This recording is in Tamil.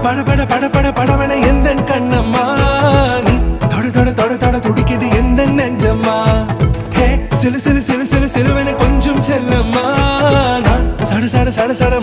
பட பட பட பட படவன எந்த கண்ணம்மா நீ தொட தொட தொட தொட துடிக்குது எந்த நெஞ்சம்மா ஹே சிலு சிலு சிலு சிலு சிலுவன கொஞ்சம் செல்லம்மா சட சட சட சட